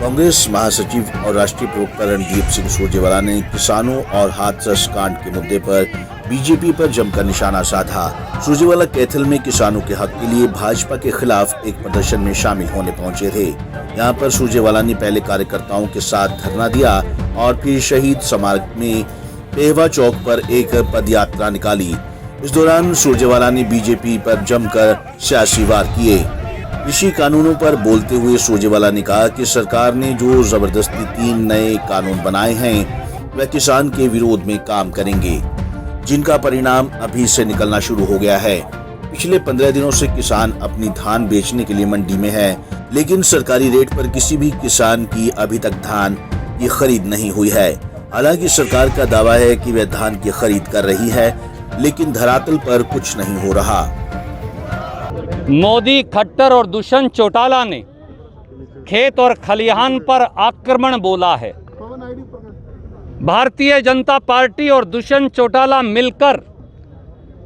कांग्रेस महासचिव और राष्ट्रीय प्रवक्ता रणदीप सिंह सुरजेवाला ने किसानों और हाथरस कांड के मुद्दे पर बीजेपी पर जमकर निशाना साधा। सुरजेवाला कैथल में किसानों के हक के लिए भाजपा के खिलाफ एक प्रदर्शन में शामिल होने पहुंचे थे। यहां पर सुरजेवाला ने पहले कार्यकर्ताओं के साथ धरना दिया और फिर शहीद स्मारक में पेहवा चौक पर एक पद यात्रा निकाली। इस दौरान सुरजेवाला ने बीजेपी पर जमकर सियासी वार किए। कृषि कानूनों पर बोलते हुए सुरजेवाला ने कहा कि सरकार ने जो जबरदस्ती 3 नए कानून बनाए हैं वह किसान के विरोध में काम करेंगे, जिनका परिणाम अभी से निकलना शुरू हो गया है। पिछले 15 दिनों से किसान अपनी धान बेचने के लिए मंडी में है, लेकिन सरकारी रेट पर किसी भी किसान की अभी तक धान की खरीद नहीं हुई है। हालांकि सरकार का दावा है कि वह धान की खरीद कर रही है, लेकिन धरातल पर कुछ नहीं हो रहा। मोदी, खट्टर और दुष्यंत चौटाला ने खेत और खलिहान पर आक्रमण बोला है। भारतीय जनता पार्टी और दुष्यंत चौटाला मिलकर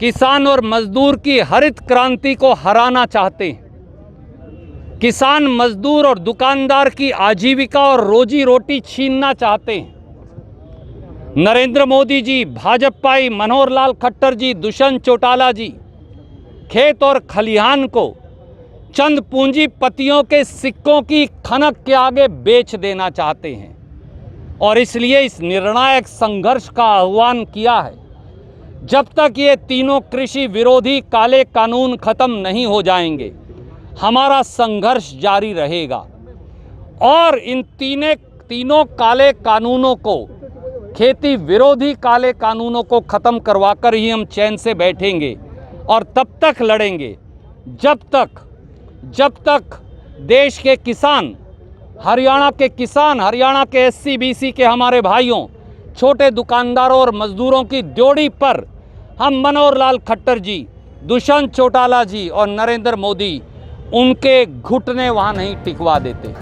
किसान और मजदूर की हरित क्रांति को हराना चाहते हैं। किसान, मजदूर और दुकानदार की आजीविका और रोजी रोटी छीनना चाहते हैं। नरेंद्र मोदी जी, भाजपाई मनोहर लाल खट्टर जी, दुष्यंत चौटाला जी खेत और खलिहान को चंद पूंजीपतियों के सिक्कों की खनक के आगे बेच देना चाहते हैं और इसलिए इस निर्णायक संघर्ष का आह्वान किया है। जब तक ये तीनों कृषि विरोधी काले कानून खत्म नहीं हो जाएंगे, हमारा संघर्ष जारी रहेगा और इन तीनों काले कानूनों को, खेती विरोधी काले कानूनों को खत्म करवाकर ही हम चैन से बैठेंगे और तब तक लड़ेंगे जब तक देश के किसान, हरियाणा के SC BC के हमारे भाइयों, छोटे दुकानदारों और मजदूरों की ड्योढ़ी पर हम मनोहर लाल खट्टर जी, दुष्यंत चौटाला जी और नरेंद्र मोदी उनके घुटने वहां नहीं टिकवा देते।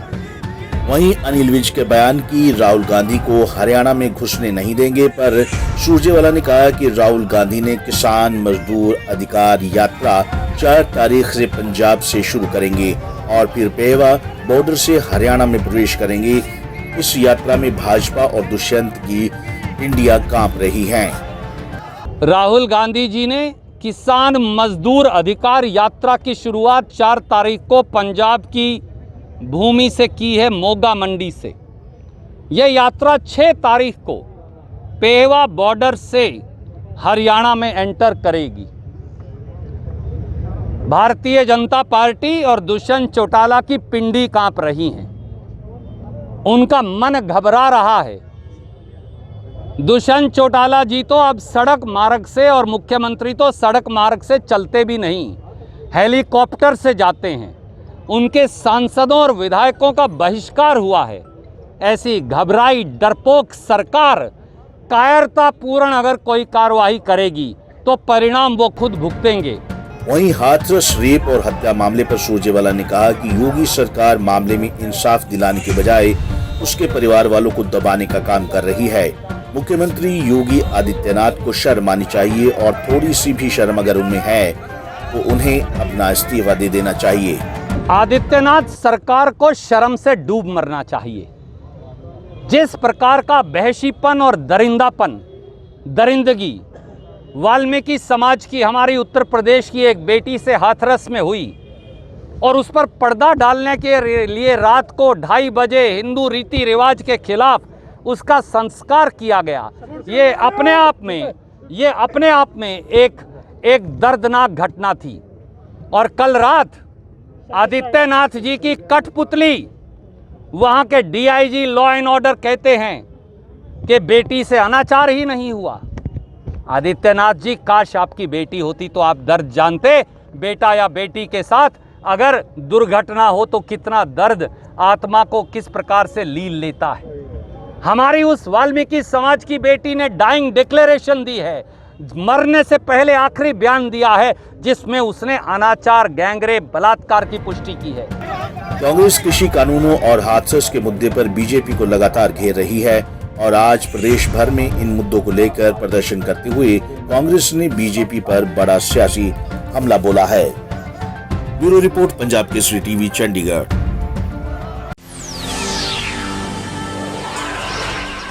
वहीं अनिल विज के बयान की राहुल गांधी को हरियाणा में घुसने नहीं देंगे पर सुरजेवाला ने कहा कि राहुल गांधी ने किसान मजदूर अधिकार यात्रा 4 तारीख से पंजाब से शुरू करेंगे और फिर पेहवा बॉर्डर से हरियाणा में प्रवेश करेंगे। इस यात्रा में भाजपा और दुष्यंत की इंडिया कांप रही है। राहुल गांधी जी ने किसान मजदूर अधिकार यात्रा की शुरुआत 4 तारीख को पंजाब की भूमि से की है, मोगा मंडी से। यह यात्रा 6 तारीख को पेहवा बॉर्डर से हरियाणा में एंटर करेगी। भारतीय जनता पार्टी और दुष्यंत चौटाला की पिंडी कांप रही हैं, उनका मन घबरा रहा है। दुष्यंत चौटाला जी तो अब सड़क मार्ग से और मुख्यमंत्री तो सड़क मार्ग से चलते भी नहीं, हेलीकॉप्टर से जाते हैं। उनके सांसदों और विधायकों का बहिष्कार हुआ है। ऐसी घबराई डरपोक सरकार कायरतापूर्ण अगर कोई कार्रवाई करेगी तो परिणाम वो खुद भुगतेंगे। वहीं हाथरस रेप और हत्या मामले पर सुरजेवाला ने कहा कि योगी सरकार मामले में इंसाफ दिलाने के बजाय उसके परिवार वालों को दबाने का काम कर रही है। मुख्यमंत्री योगी आदित्यनाथ को शर्म आनी चाहिए और थोड़ी सी भी शर्म अगर उनमें है तो उन्हें अपना इस्तीफा दे देना चाहिए। आदित्यनाथ सरकार को शर्म से डूब मरना चाहिए। जिस प्रकार का बहशीपन और दरिंदगी वाल्मीकि समाज की, हमारी उत्तर प्रदेश की एक बेटी से हाथरस में हुई और उस पर पर्दा डालने के लिए रात को 2:30 बजे हिंदू रीति रिवाज के खिलाफ उसका संस्कार किया गया, ये अपने आप में एक दर्दनाक घटना थी। और कल रात आदित्यनाथ जी की कठपुतली, वहां के DIG लॉ एंड ऑर्डर कहते हैं कि बेटी से अनाचार ही नहीं हुआ। आदित्यनाथ जी, काश आपकी बेटी होती तो आप दर्द जानते। बेटा या बेटी के साथ अगर दुर्घटना हो तो कितना दर्द आत्मा को किस प्रकार से लील लेता है। हमारी उस वाल्मीकि समाज की बेटी ने डाइंग डिक्लेरेशन दी है, मरने से पहले आखिरी बयान दिया है, जिसमें उसने अनाचार, गैंगरेप, बलात्कार की पुष्टि की है। कांग्रेस कृषि कानूनों और हाथरस के मुद्दे पर बीजेपी को लगातार घेर रही है और आज प्रदेश भर में इन मुद्दों को लेकर प्रदर्शन करते हुए कांग्रेस ने बीजेपी पर बड़ा सियासी हमला बोला है। Bureau report, Punjab Kesari TV, Chandigarh.